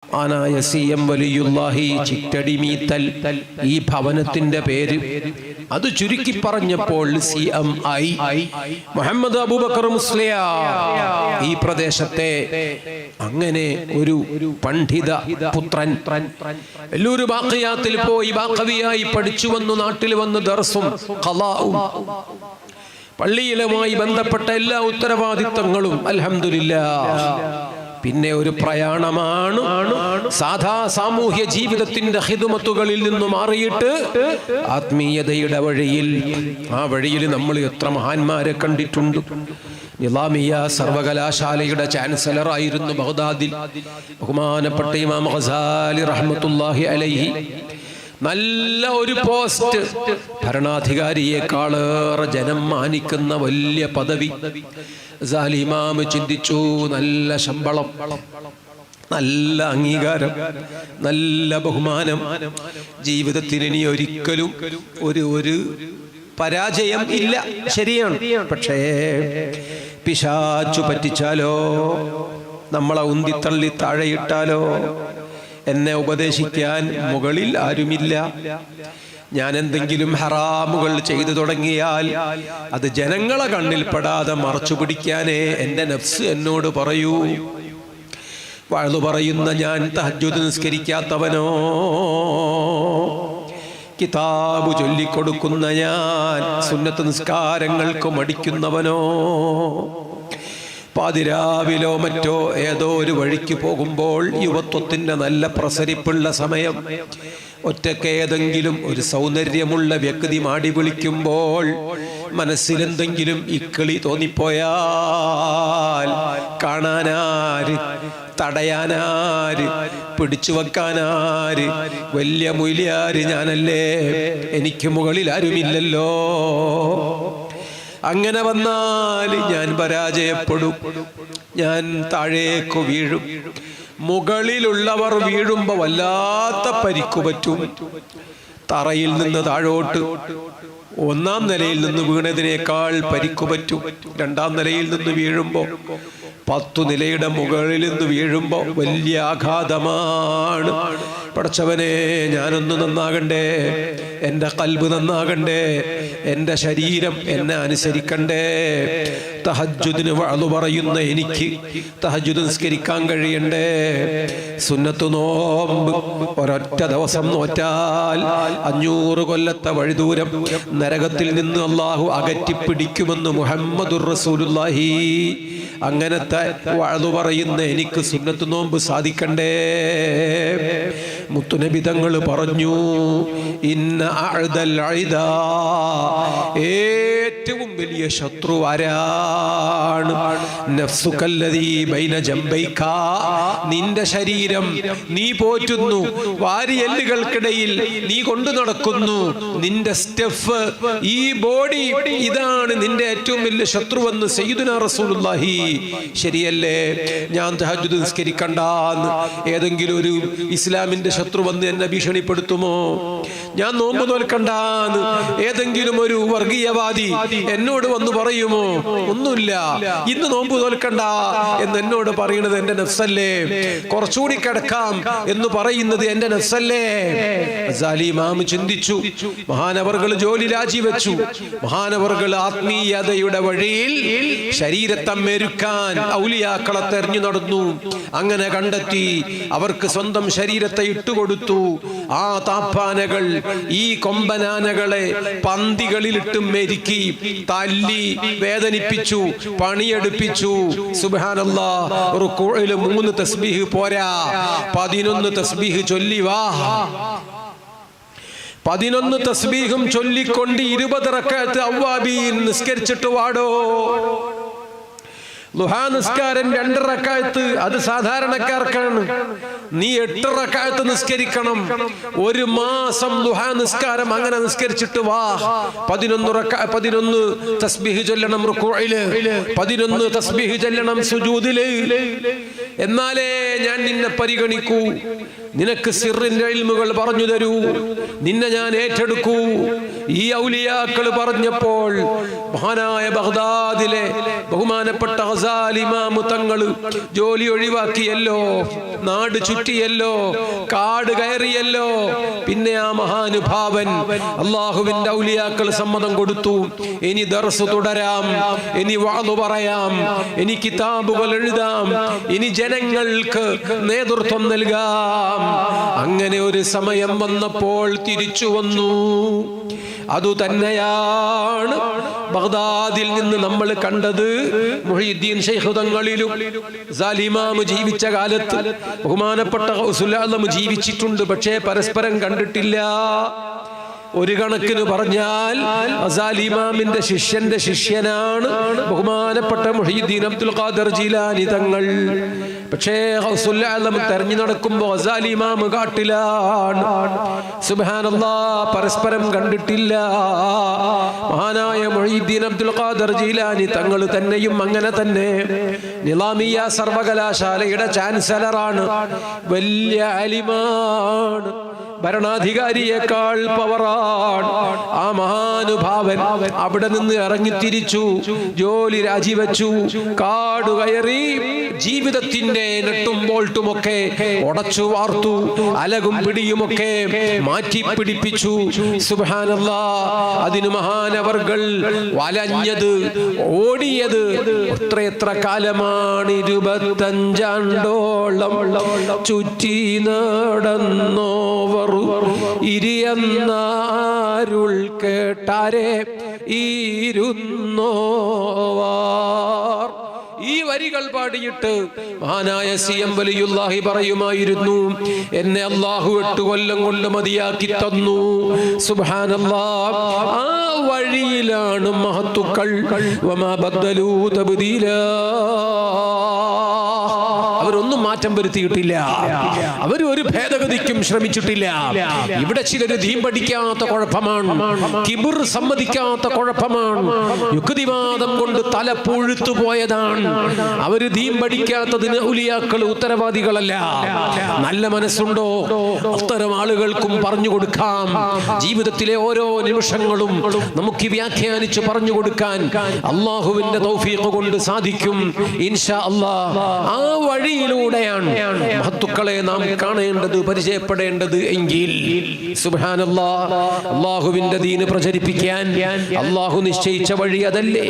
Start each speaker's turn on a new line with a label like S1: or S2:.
S1: ആനായ CM വലിയുല്ലാഹി ചിറ്റടി മീത്തൽ ഈ ഭവനത്തിന്റെ പേര്. അത് ചുരുക്കി പറഞ്ഞപ്പോൾ CMI മുഹമ്മദ് അബൂബക്കർ മുസ്ലിയാർ ഈ പ്രദേശത്തെ അങ്ങനെ ഒരു പണ്ഡിത പുത്രൻ എല്ലൂർ ബാഖിയാത്തിൽ പോയി ബാഖവിയായി പഠിച്ചു വന്നു. നാട്ടിൽ വന്ന് ദർസും ഖളാഉം പള്ളിയിലുമായി ബന്ധപ്പെട്ട എല്ലാ ഉത്തരവാദിത്തങ്ങളും അൽഹംദുലില്ലാഹ്. പിന്നെ ഒരു പ്രയാണമാണ്. സാധാ സാമൂഹ്യ ജീവിതത്തിന്റെ ഖിദ്മത്തുകളിൽ നിന്ന് മാറിയിട്ട് ആത്മീയതയുടെ വഴിയിൽ, ആ വഴിയിൽ നമ്മൾ എത്ര മഹാന്മാരെ കണ്ടിട്ടുണ്ട്. നിളാമിയ സർവകലാശാലയുടെ ചാൻസലർ ആയിരുന്നു ബഗ്ദാദിൽ ബഹുമാനപ്പെട്ട ഇമാം ഗസാലി റഹ്മത്തുള്ളാഹി അലൈഹി. നല്ല ഒരു പോസ്റ്റ്, ഭരണാധികാരിയെക്കാളേറെ ജനം മാനിക്കുന്ന വലിയ പദവി. ഇമാം ചിന്തിച്ചു, നല്ല ശമ്പളം, നല്ല അംഗീകാരം, നല്ല ബഹുമാനം, ജീവിതത്തിൽ ഇനി ഒരിക്കലും ഒരു പരാജയം ഇല്ല. ശരിയാണ്. പക്ഷേ പിശാചു പറ്റിച്ചാലോ, നമ്മളെ ഉന്തിത്തള്ളി താഴെയിട്ടാലോ, എന്നെ ഉപദേശിക്കാൻ മുകളിൽ ആരുമില്ല. ഞാൻ എന്തെങ്കിലും ഹറാമുകൾ ചെയ്തു തുടങ്ങിയാൽ അത് ജനങ്ങളെ കണ്ണിൽപ്പെടാതെ മറച്ചു പിടിക്കാനേ എൻ്റെ നഫ്സ് എന്നോട് പറയൂ. വഅ്ള് പറയുന്ന ഞാൻ തഹജ്ജുദ് നിസ്കരിക്കാത്തവനോ, കിതാബ് ചൊല്ലിക്കൊടുക്കുന്ന ഞാൻ സുന്നത്ത് നിസ്കാരങ്ങൾക്ക് മടിക്കുന്നവനോ, പാതിരാവിലോ മറ്റോ ഏതോ ഒരു വഴിക്ക് പോകുമ്പോൾ, യുവത്വത്തിന്റെ നല്ല പ്രസരിപ്പുള്ള സമയം, ഒറ്റയ്ക്ക് ഏതെങ്കിലും ഒരു സൗന്ദര്യമുള്ള വ്യക്തി മാടി വിളിക്കുമ്പോൾ മനസ്സിലെന്തെങ്കിലും ഇക്കിളി തോന്നിപ്പോയാൽ കാണാനാര്, തടയാനാര്, പിടിച്ചു വെക്കാനാര്? വലിയ മൊയ്ലിയാര് ഞാനല്ലേ, എനിക്ക് മുകളിൽ ആരുമില്ലല്ലോ. അങ്ങനെ വന്നാൽ ഞാൻ പരാജയപ്പെടും, ഞാൻ താഴേക്ക് വീഴും. മുകളിലുള്ളവർ വീഴുമ്പോ വല്ലാത്ത പരിക്കു പറ്റും. തറയിൽ നിന്ന് താഴോട്ട് ഒന്നാം നിലയിൽ നിന്ന് വീണതിനേക്കാൾ പരിക്കു പറ്റും. രണ്ടാം നിലയിൽ നിന്ന് വീഴുമ്പോ, 10 നിലയുടെ മുകളിൽ നിന്ന് വീഴുമ്പോ വലിയ ആഘാതമാണ്. പടച്ചവനെ, ഞാനൊന്ന് നന്നാകണ്ടേ, എൻ്റെ ഖൽബ് നന്നാകണ്ടേ, എൻ്റെ ശരീരം എന്നെ അനുസരിക്കണ്ടേ. തഹജ്ജുദിന് വഅ്ള് പറയുന്ന എനിക്ക് തഹജ്ജുദ് നിസ്കരിക്കാൻ കഴിയണ്ടേ. സുന്നത്ത് നോമ്പ് ഒരൊറ്റ ദിവസം നോറ്റാൽ 500 കൊല്ലത്തെ വഴിദൂരം നരകത്തിൽ നിന്ന് അല്ലാഹു അകറ്റിപ്പിടിക്കുമെന്ന് മുഹമ്മദുർ റസൂലുള്ളാഹി. അങ്ങനത്തെ വഅ്ള് പറയുന്ന എനിക്ക് സുന്നത്ത് നോമ്പ് സാധിക്കണ്ടേ. മുത്തുനബി തങ്ങൾ പറഞ്ഞു, ഇന്ന അഅദൽ അഇദാ, ഏറ്റവും വലിയ ശത്രു ആരാണ്? നഫ്സുകല്ലദീ ബൈന ജംബൈക, നിന്റെ ശരീരം നീ പോറ്റുന്നു, വാരിയെല്ലുകൾക്കിടയിൽ നീ കൊണ്ടു നടക്കുന്നു, നിന്റെ സ്റ്റെഫ്, ഈ ബോഡി, ഇതാണ് നിന്റെ ഏറ്റവും വലിയ ശത്രുവെന്ന് സയ്യിദുനാ റസൂലുള്ളാഹി. ശരിയല്ലേ? ഞാൻ തഹജ്ജുദ് നിസ്കരിക്കണ്ടാന്ന് ഏതെങ്കിലും ഒരു ഇസ്ലാമിന്റെ ശത്രു വന്ന് എന്നെ ഭീഷണിപ്പെടുത്തുമോ? ഞാൻ നോമ്പ് നോൽക്കണ്ടാന്ന് ഏതെങ്കിലും ഒരു വർഗീയവാദി എന്നോട് വന്ന് പറയുമോ? ഒന്നുമില്ല. ഇന്ന് നോമ്പ് നോൽക്കണ്ട എന്ന് എന്നോട് പറയുന്നത് എന്റെ നഫ്സല്ലേ? കുറച്ചുകൂടി കിടക്കാം എന്ന് പറയുന്നത് എന്റെ നഫ്സല്ലേ? ഗസാലി ഇമാം ചിന്തിച്ചു. മഹാനവർകൾ ജോലി രാജിവെച്ചു. മഹാനവർകൾ ആത്മീയതയുടെ വഴിയിൽ ശരീരത്തെ മെരുക്കാൻ ഔലിയാക്കളെ തെരഞ്ഞു നടന്നു. അങ്ങനെ കണ്ടെത്തി, അവർക്ക് സ്വന്തം ശരീരത്തെ ഇട്ടുകൊടുത്തു. ആ താപ്പാനകൾ, ഈ കൊമ്പനാനകളെ പന്തികളിലിട്ട് മെരുക്കി, തല്ലി, വേദനിപ്പിച്ചു, പണിയെടുപ്പിച്ചു. സുബ്ഹാനല്ലാഹ്, റുകൂഇൽ 3 തസ്ബീഹ് പോരാ, 11 തസ്ബീഹ് ചൊല്ലി വാ. 11 തസ്ബീഹും ചൊല്ലിക്കൊണ്ട് 20 റക്അത്ത് അവ്വാബീൻ നിസ്കരിച്ചിട്ട് വാടോ. ളുഹാ നിസ്കാരം 2 റക്അത്ത്, അത് സാധാരണക്കാർക്കാണ്. നീ 8 റക്അത്ത് നിസ്കരിക്കണം. 1 മാസം ളുഹാ നിസ്കാരം അങ്ങനെ നിസ്കരിച്ചിട്ട് വാ. 11 തസ്ബീഹ് ചൊല്ലണം റുകൂഇല്, 11 തസ്ബീഹ് ചൊല്ലണം സുജൂദില്. എന്നാലേ ഞാൻ നിന്നെ പരിഗണിക്കൂ, നിനക്ക് സിറിന്റെ ഇൽമുകൾ പറഞ്ഞു തരൂ, നിന്നെ ഞാൻ ഏറ്റെടുക്കൂ. ഈ ഔലിയാക്കൾ പറഞ്ഞപ്പോൾ മഹാനായ ബഗ്ദാദിലെ ബഹുമാനപ്പെട്ട ഗസാലി ഇമാം തങ്ങൾ ജോലി ഒഴിവാക്കിയല്ലോ, നാട് ചുറ്റി ചുറ്റിയല്ലോ, കാട് കയറിയല്ലോ. പിന്നെ ആ മഹാനുഭാവൻ അള്ളാഹുവിന്റെ ഔലിയാക്കൾ സമ്മതം കൊടുത്തു, ഇനി ദർസ് തുടരാം, ഇനി വഅദ് പറയാം, ഇനി കിതാബുകൾ എഴുതാം, ഇനി ജനങ്ങൾക്ക് നേതൃത്വം നൽകാം. അങ്ങനെ ഒരു സമയം വന്നപ്പോൾ തിരിച്ചു വന്നു. അതുതന്നെയാണ് ബഗ്ദാദിൽ നിന്ന് നമ്മൾ കണ്ടത്. മുഹ്യിദ്ദീൻ ശൈഖ് തങ്ങളിലും ഇമാം ജീവിച്ച കാലത്ത് ബഹുമാനപ്പെട്ട ഗൗസുൽ ആലം ജീവിച്ചിട്ടുണ്ട്, പക്ഷേ പരസ്പരം കണ്ടിട്ടില്ല. ഒരു കണക്കിന് പറഞ്ഞാൽ ഗസാലി ഇമാമിന്റെ ശിഷ്യന്റെ ശിഷ്യനാണ് ബഹുമാനപ്പെട്ട മുഹ്യിദ്ദീൻ അബ്ദുൽ ഖാദിർ ജീലാനി തങ്ങൾ. പക്ഷേ ഗൗസുൽ ആലം തെരഞ്ഞു നടക്കുമ്പോൾ ഗസാലി ഇമാം കാട്ടിലാണ്. സുബ്ഹാനല്ലാഹ്, പരസ്പരം കണ്ടിട്ടില്ല. മഹാനായ മുഹ്യിദ്ദീൻ അബ്ദുൽ ഖാദിർ ജീലാനി തങ്ങൾ തന്നെയും അങ്ങനെ തന്നെ നിളാമിയ സർവകലാശാലയുടെ ചാൻസലറാണ്, വലിയ ആലിമാണ്, ഭരണാധികാരിയേക്കാൾ പവറാണ്. ആ മഹാനുഭാവൻ അവിടെ നിന്ന് ഇറങ്ങിത്തിരിച്ചു, ജോലി രാജിവെച്ചു, കാട് കയറി, ജീവിതത്തിന്റെ നെട്ടും ബോൾട്ടുമൊക്കെ ഉടച്ചു വാർത്തു, അലകും പിടിയുമൊക്കെ മാറ്റി പിടിപ്പിച്ചു. സുബ്ഹാനല്ലാഹ്, അതിന് മഹാനവർകൾ വലഞ്ഞത്, ഓടിയത് എത്ര കാലമാണ്? 25 ആണ്ടോളം ചുറ്റി നടന്നോവർ ഇരിയെന്നാരുൾ കേട്ടാരെ ഇരുന്നോവാർ. ഈ വരികൾ പാടിയിട്ട് മഹാനായ CM വലിയുല്ലാഹി പറയുമായിരുന്നു, എന്നെ അല്ലാഹു 8 കൊല്ലം കൊണ്ട് മതിയാക്കി തന്നു. സുബ്ഹാനല്ലാഹ്, ആ വഴിയിലാണ് മഹത്തുക്കൾ. വമാ ബദ്ദലൂ തബ്ദീലാ, അവരൊന്നും മാറ്റം വരുത്തിയിട്ടില്ല, അവർ ഒരു ഭേദഗതിക്കും ശ്രമിച്ചിട്ടില്ല. ഇവിടെ ചിലര് ദീൻ പഠിക്കാത്ത കുഴപ്പമാണ്, കിബിർ സമ്മതിക്കാത്ത കുഴപ്പമാണ്, യുക്തിവാദം കൊണ്ട് തല പുഴുത്തു പോയതാണ്. അവര് ദീൻ പഠിക്കാത്തതിന് ഔലിയാക്കൾ ഉത്തരവാദികളല്ല. നല്ല മനസ്സുണ്ടോ അത്തരം ആളുകൾക്കും പറഞ്ഞു കൊടുക്കാം. ജീവിതത്തിലെ ഓരോ നിമിഷങ്ങളും നമുക്ക് വ്യാഖ്യാനിച്ച് പറഞ്ഞു കൊടുക്കാൻ അള്ളാഹുവിന്റെ തൗഫീഖ് കൊണ്ട് സാധിക്കും ഇൻഷാ അല്ലാഹ്. ആ വഴിയിലൂടെയാണ് മഹത്തുക്കളെ നാം കാണേണ്ടത്, പരിചയപ്പെടേണ്ടത് എങ്കിൽ. സുബ്ഹാനല്ലാഹ്, അള്ളാഹുവിന്റെ ദീന് പ്രചരിപ്പിക്കാൻ അള്ളാഹു നിശ്ചയിച്ച വഴി അതല്ലേ?